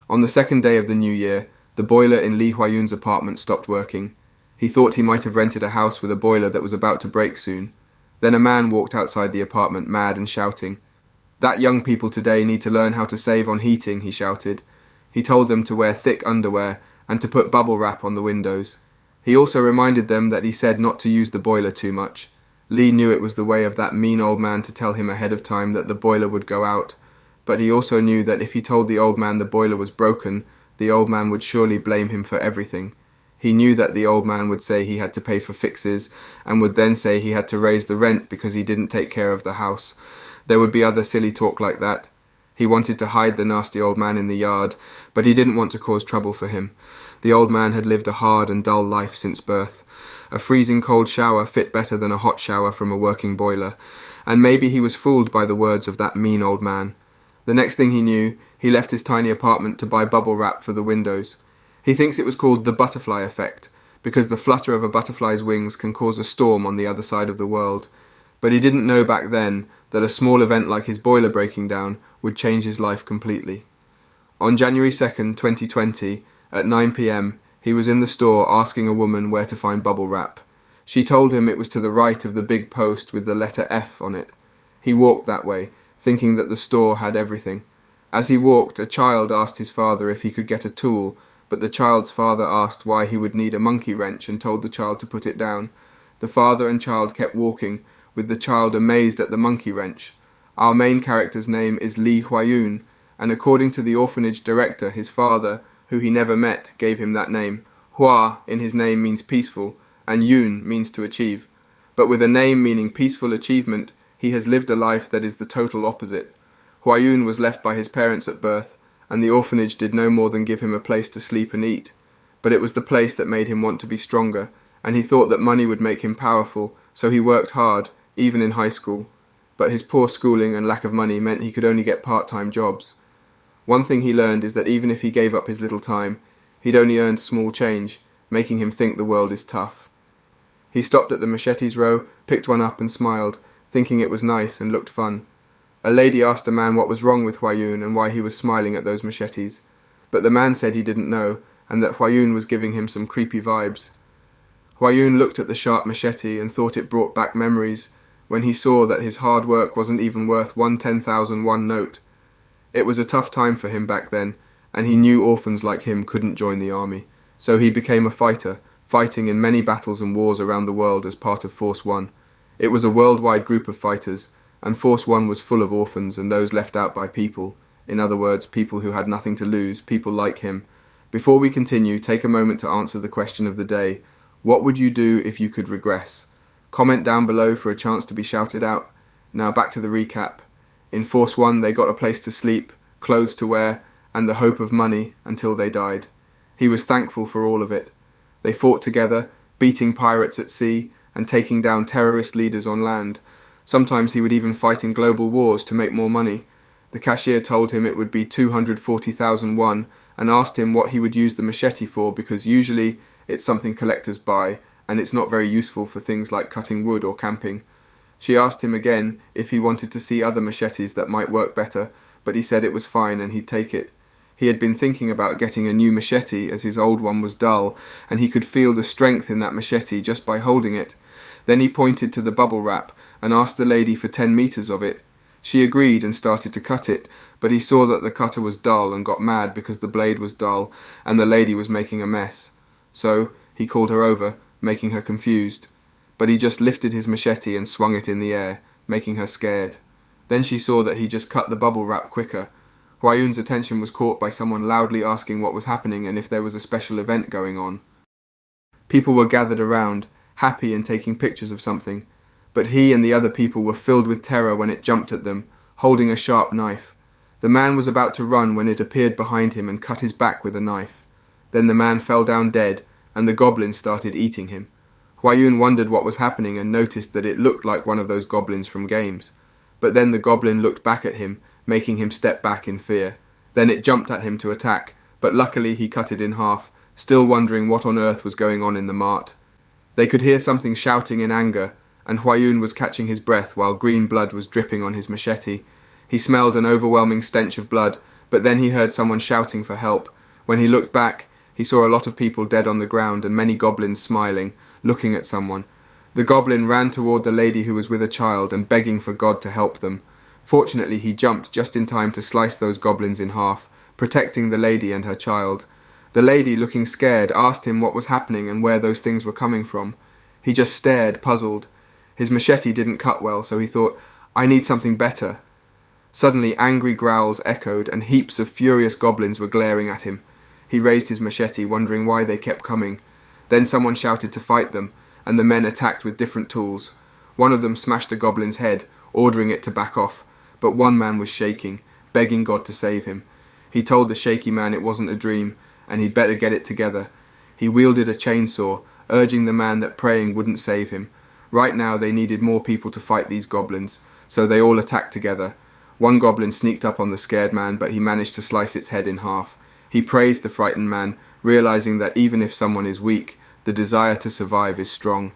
On the second day of the new year, the boiler in Lee Hwa-yoon's apartment stopped working. He thought he might have rented a house with a boiler that was about to break soon. Then a man walked outside the apartment, mad and shouting. "That young people today need to learn how to save on heating," he shouted. He told them to wear thick underwear and to put bubble wrap on the windows. He also reminded them that he said not to use the boiler too much. Lee knew it was the way of that mean old man to tell him ahead of time that the boiler would go out, but he also knew that if he told the old man the boiler was broken, the old man would surely blame him for everything. He knew that the old man would say he had to pay for fixes, and would then say he had to raise the rent because he didn't take care of the house. There would be other silly talk like that. He wanted to hide the nasty old man in the yard, but he didn't want to cause trouble for him. The old man had lived a hard and dull life since birth. A freezing cold shower fit better than a hot shower from a working boiler, and maybe he was fooled by the words of that mean old man. The next thing he knew, he left his tiny apartment to buy bubble wrap for the windows. He thinks it was called the butterfly effect, because the flutter of a butterfly's wings can cause a storm on the other side of the world. But he didn't know back then that a small event like his boiler breaking down would change his life completely. On January 2nd, 2020, at 9 p.m, he was in the store asking a woman where to find bubble wrap. She told him it was to the right of the big post with the letter F on it. He walked that way, thinking that the store had everything. As he walked, a child asked his father if he could get a tool, but the child's father asked why he would need a monkey wrench and told the child to put it down. The father and child kept walking, with the child amazed at the monkey wrench. Our main character's name is Lee Hwa-yoon, and according to the orphanage director, his father, who he never met, gave him that name. Hwa in his name means peaceful, and Yoon means to achieve. But with a name meaning peaceful achievement, he has lived a life that is the total opposite. Hwa-yoon was left by his parents at birth, and the orphanage did no more than give him a place to sleep and eat. But it was the place that made him want to be stronger, and he thought that money would make him powerful, so he worked hard, even in high school. But his poor schooling and lack of money meant he could only get part-time jobs. One thing he learned is that even if he gave up his little time, he'd only earned small change, making him think the world is tough. He stopped at the machetes row, picked one up and smiled, thinking it was nice and looked fun. A lady asked a man what was wrong with Hwa-yoon and why he was smiling at those machetes, but the man said he didn't know, and that Hwa-yoon was giving him some creepy vibes. Hwa-yoon looked at the sharp machete and thought it brought back memories, when he saw that his hard work wasn't even worth one 10,001 note. It was a tough time for him back then, and he knew orphans like him couldn't join the army, so he became a fighter, fighting in many battles and wars around the world as part of Force One. It was a worldwide group of fighters, and Force One was full of orphans and those left out by people, in other words, people who had nothing to lose, people like him. Before we continue, take a moment to answer the question of the day. What would you do if you could regress? Comment down below for a chance to be shouted out. Now back to the recap. In Force One they got a place to sleep, clothes to wear, and the hope of money until they died. He was thankful for all of it. They fought together, beating pirates at sea and taking down terrorist leaders on land. Sometimes he would even fight in global wars to make more money. The cashier told him it would be 240,000 won and asked him what he would use the machete for, because usually it's something collectors buy and it's not very useful for things like cutting wood or camping. She asked him again if he wanted to see other machetes that might work better, but he said it was fine and he'd take it. He had been thinking about getting a new machete as his old one was dull, and he could feel the strength in that machete just by holding it. Then he pointed to the bubble wrap and asked the lady for 10 meters of it. She agreed and started to cut it, but he saw that the cutter was dull and got mad because the blade was dull and the lady was making a mess. So he called her over, making her confused. But he just lifted his machete and swung it in the air, making her scared. Then she saw that he just cut the bubble wrap quicker. Hwa-yoon's attention was caught by someone loudly asking what was happening and if there was a special event going on. People were gathered around, happy and taking pictures of something, but he and the other people were filled with terror when it jumped at them, holding a sharp knife. The man was about to run when it appeared behind him and cut his back with a knife. Then the man fell down dead, and the goblin started eating him. Hwa-yoon wondered what was happening and noticed that it looked like one of those goblins from games. But then the goblin looked back at him, making him step back in fear. Then it jumped at him to attack, but luckily he cut it in half, still wondering what on earth was going on in the mart. They could hear something shouting in anger, and Hwa-yoon was catching his breath while green blood was dripping on his machete. He smelled an overwhelming stench of blood, but then he heard someone shouting for help. When he looked back, he saw a lot of people dead on the ground and many goblins smiling, looking at someone. The goblin ran toward the lady who was with a child and begging for God to help them. Fortunately, he jumped just in time to slice those goblins in half, protecting the lady and her child. The lady, looking scared, asked him what was happening and where those things were coming from. He just stared, puzzled. His machete didn't cut well, so he thought, "I need something better." Suddenly, angry growls echoed, and heaps of furious goblins were glaring at him. He raised his machete, wondering why they kept coming. Then someone shouted to fight them, and the men attacked with different tools. One of them smashed a goblin's head, ordering it to back off, but one man was shaking, begging God to save him. He told the shaky man it wasn't a dream, and he'd better get it together. He wielded a chainsaw, urging the man that praying wouldn't save him. Right now they needed more people to fight these goblins, so they all attacked together. One goblin sneaked up on the scared man, but he managed to slice its head in half. He praised the frightened man, realizing that even if someone is weak, the desire to survive is strong.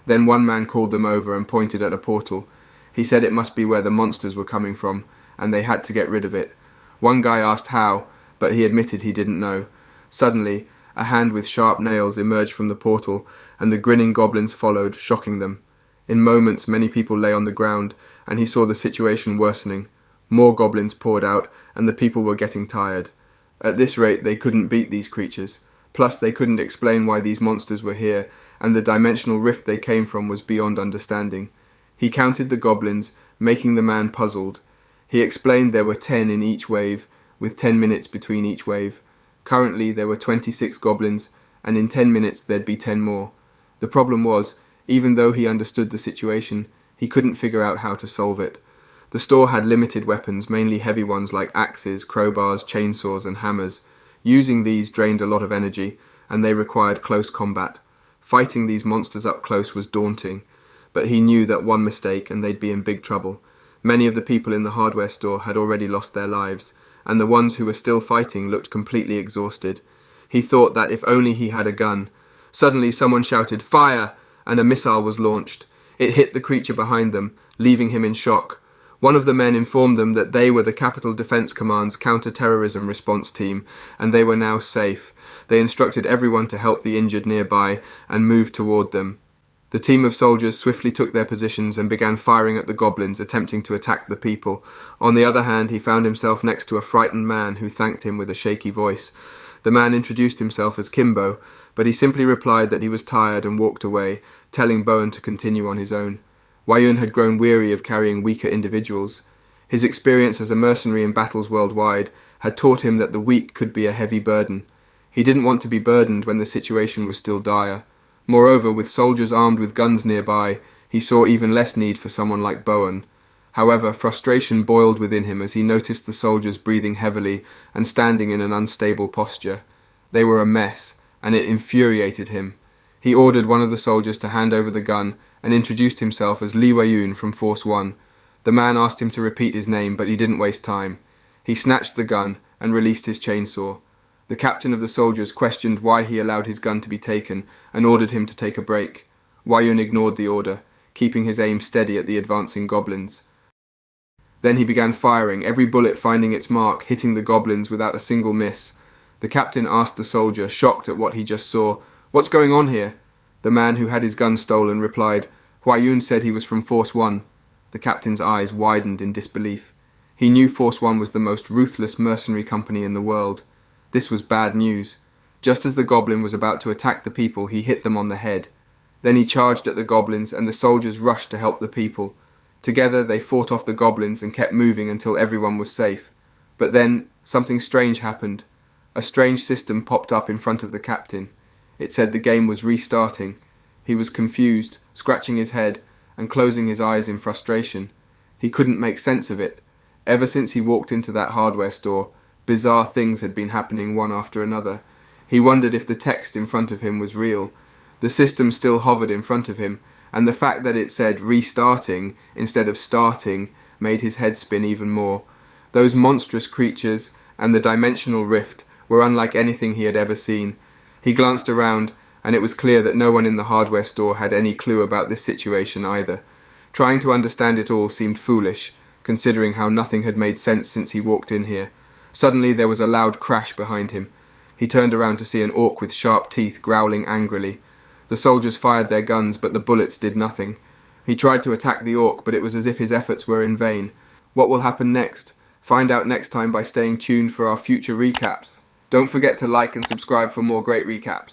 Then one man called them over and pointed at a portal. He said it must be where the monsters were coming from, and they had to get rid of it. One guy asked how, but he admitted he didn't know. Suddenly, a hand with sharp nails emerged from the portal, and the grinning goblins followed, shocking them. In moments, many people lay on the ground, and he saw the situation worsening. More goblins poured out, and the people were getting tired. At this rate, they couldn't beat these creatures. Plus, they couldn't explain why these monsters were here, and the dimensional rift they came from was beyond understanding. He counted the goblins, making the man puzzled. He explained there were 10 in each wave, with 10 minutes between each wave. Currently, there were 26 goblins, and in 10 minutes there'd be 10 more. The problem was, even though he understood the situation, he couldn't figure out how to solve it. The store had limited weapons, mainly heavy ones like axes, crowbars, chainsaws, and hammers. Using these drained a lot of energy, and they required close combat. Fighting these monsters up close was daunting, but he knew that one mistake and they'd be in big trouble. Many of the people in the hardware store had already lost their lives, and the ones who were still fighting looked completely exhausted. He thought that if only he had a gun. Suddenly someone shouted, "Fire!" and a missile was launched. It hit the creature behind them, leaving him in shock. One of the men informed them that they were the Capital Defense Command's counter-terrorism response team, and they were now safe. They instructed everyone to help the injured nearby and move toward them. The team of soldiers swiftly took their positions and began firing at the goblins, attempting to attack the people. On the other hand, he found himself next to a frightened man who thanked him with a shaky voice. The man introduced himself as Kimbo, but he simply replied that he was tired and walked away, telling Bowen to continue on his own. Wayun had grown weary of carrying weaker individuals. His experience as a mercenary in battles worldwide had taught him that the weak could be a heavy burden. He didn't want to be burdened when the situation was still dire. Moreover, with soldiers armed with guns nearby, he saw even less need for someone like Bowen. However, frustration boiled within him as he noticed the soldiers breathing heavily and standing in an unstable posture. They were a mess, and it infuriated him. He ordered one of the soldiers to hand over the gun and introduced himself as Lee Wayun from Force 1. The man asked him to repeat his name, but he didn't waste time. He snatched the gun and released his chainsaw. The captain of the soldiers questioned why he allowed his gun to be taken and ordered him to take a break. Wayun ignored the order, keeping his aim steady at the advancing goblins. Then he began firing, every bullet finding its mark, hitting the goblins without a single miss. The captain asked the soldier, shocked at what he just saw, "What's going on here?" The man who had his gun stolen replied, "Wayun said he was from Force 1. The captain's eyes widened in disbelief. He knew Force 1 was the most ruthless mercenary company in the world. This was bad news. Just as the goblin was about to attack the people, he hit them on the head. Then he charged at the goblins, and the soldiers rushed to help the people. Together they fought off the goblins and kept moving until everyone was safe. But then something strange happened. A strange system popped up in front of the captain. It said the game was restarting. He was confused, scratching his head and closing his eyes in frustration. He couldn't make sense of it. Ever since he walked into that hardware store, bizarre things had been happening one after another. He wondered if the text in front of him was real. The system still hovered in front of him, and the fact that it said restarting instead of starting made his head spin even more. Those monstrous creatures and the dimensional rift were unlike anything he had ever seen. He glanced around, and it was clear that no one in the hardware store had any clue about this situation either. Trying to understand it all seemed foolish, considering how nothing had made sense since he walked in here. Suddenly there was a loud crash behind him. He turned around to see an orc with sharp teeth growling angrily. The soldiers fired their guns, but the bullets did nothing. He tried to attack the orc, but it was as if his efforts were in vain. What will happen next? Find out next time by staying tuned for our future recaps. Don't forget to like and subscribe for more great recaps.